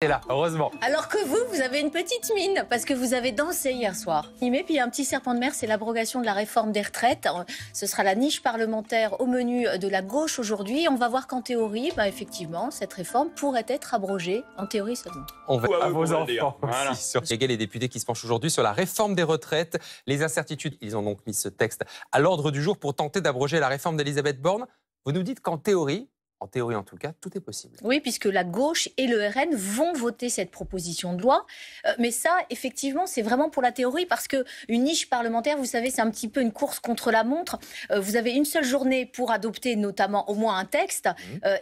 est là, heureusement. Alors que vous avez une petite mine, parce que vous avez dansé hier soir. Puis il y a un petit serpent de mer, c'est l'abrogation de la réforme des retraites. Ce sera la niche parlementaire au menu de la gauche aujourd'hui. On va voir qu'en théorie, effectivement, cette réforme pourrait être abrogée, en théorie seulement. On va à vos enfants aussi sur les députés qui se penchent aujourd'hui sur la réforme des retraites. Les incertitudes, ils ont donc mis ce texte à l'ordre du jour pour tenter d'abroger la réforme d'Elisabeth Borne. Vous nous dites qu'en théorie en tout cas, tout est possible. Oui, puisque la gauche et le RN vont voter cette proposition de loi. Mais ça, effectivement, c'est vraiment pour la théorie, parce qu'une niche parlementaire, vous savez, c'est un petit peu une course contre la montre. Vous avez une seule journée pour adopter notamment au moins un texte,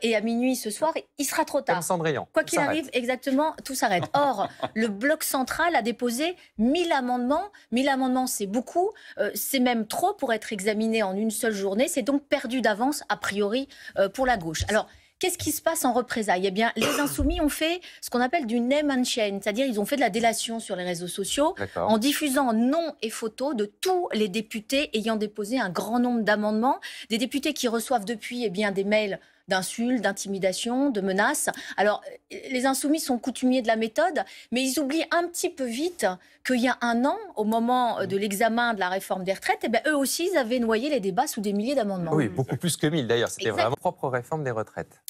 et à minuit ce soir, il sera trop tard. Comme Cendrillon. Quoi qu'il arrive, exactement, tout s'arrête. Or, le bloc central a déposé 1000 amendements. 1000 amendements, c'est beaucoup. C'est même trop pour être examiné en une seule journée. C'est donc perdu d'avance, a priori, pour la gauche. Alors, qu'est-ce qui se passe en représailles ? Eh bien, les Insoumis ont fait ce qu'on appelle du name and shame, c'est-à-dire ils ont fait de la délation sur les réseaux sociaux en diffusant noms et photos de tous les députés ayant déposé un grand nombre d'amendements, des députés qui reçoivent depuis des mails d'insultes, d'intimidation, de menaces. Alors, les Insoumis sont coutumiers de la méthode, mais ils oublient un petit peu vite qu'il y a un an, au moment de l'examen de la réforme des retraites, eux aussi, ils avaient noyé les débats sous des milliers d'amendements. Oui, beaucoup plus que 1000 d'ailleurs. C'était vraiment propre réforme des retraites.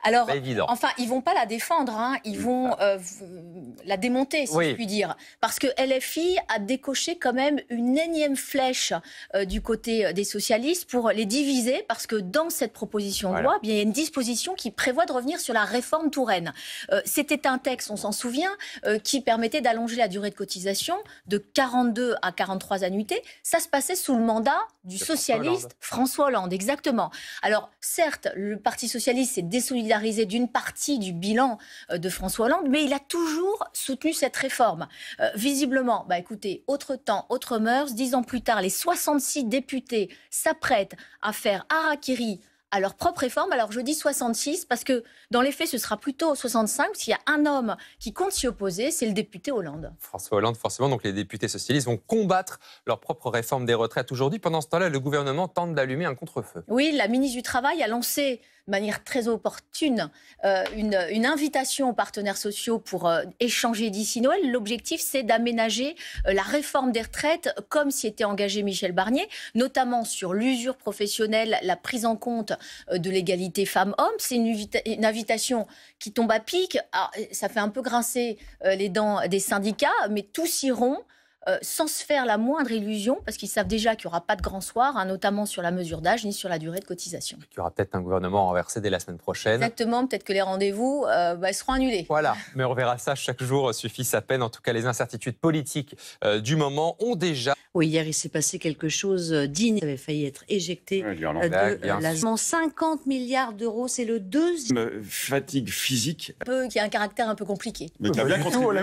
Alors, enfin, ils ne vont pas la défendre, ils vont la démonter, si je puis dire. Parce que LFI a décoché quand même une énième flèche du côté des socialistes pour les diviser, parce que dans cette proposition de loi, il y a une disposition qui prévoit de revenir sur la réforme Touraine. C'était un texte, on s'en souvient, qui permettait d'allonger la durée de cotisation de 42 à 43 annuités. Ça se passait sous le mandat du socialiste François Hollande, exactement. Alors, certes, le Parti socialiste s'est désolidarisé d'une partie du bilan de François Hollande, mais il a toujours soutenu cette réforme. Visiblement, écoutez, autre temps, autre mœurs, 10 ans plus tard, les 66 députés s'apprêtent à faire harakiri à leur propre réforme. Alors je dis 66 parce que dans les faits ce sera plutôt 65, parce qu'il y a un homme qui compte s'y opposer, c'est le député Hollande. François Hollande, forcément, donc les députés socialistes vont combattre leur propre réforme des retraites aujourd'hui. Pendant ce temps-là, le gouvernement tente d'allumer un contre-feu. Oui, la ministre du Travail a lancé de manière très opportune une invitation aux partenaires sociaux pour échanger d'ici Noël. L'objectif, c'est d'aménager la réforme des retraites comme s'y était engagé Michel Barnier, notamment sur l'usure professionnelle, la prise en compte de l'égalité femmes-hommes. C'est une invitation qui tombe à pic. Alors, ça fait un peu grincer les dents des syndicats, mais tous iront sans se faire la moindre illusion, parce qu'ils savent déjà qu'il n'y aura pas de grand soir, notamment sur la mesure d'âge ni sur la durée de cotisation. Il y aura peut-être un gouvernement renversé dès la semaine prochaine. Exactement, peut-être que les rendez-vous seront annulés. Voilà, mais on verra ça, chaque jour suffit sa peine. En tout cas, les incertitudes politiques du moment ont déjà... Oui, hier, il s'est passé quelque chose d'inédit. Il avait failli être éjecté de 50 milliards d'euros, c'est le deuxième. Fatigue physique. Qui a un caractère un peu compliqué. Mais qui a bien contribué.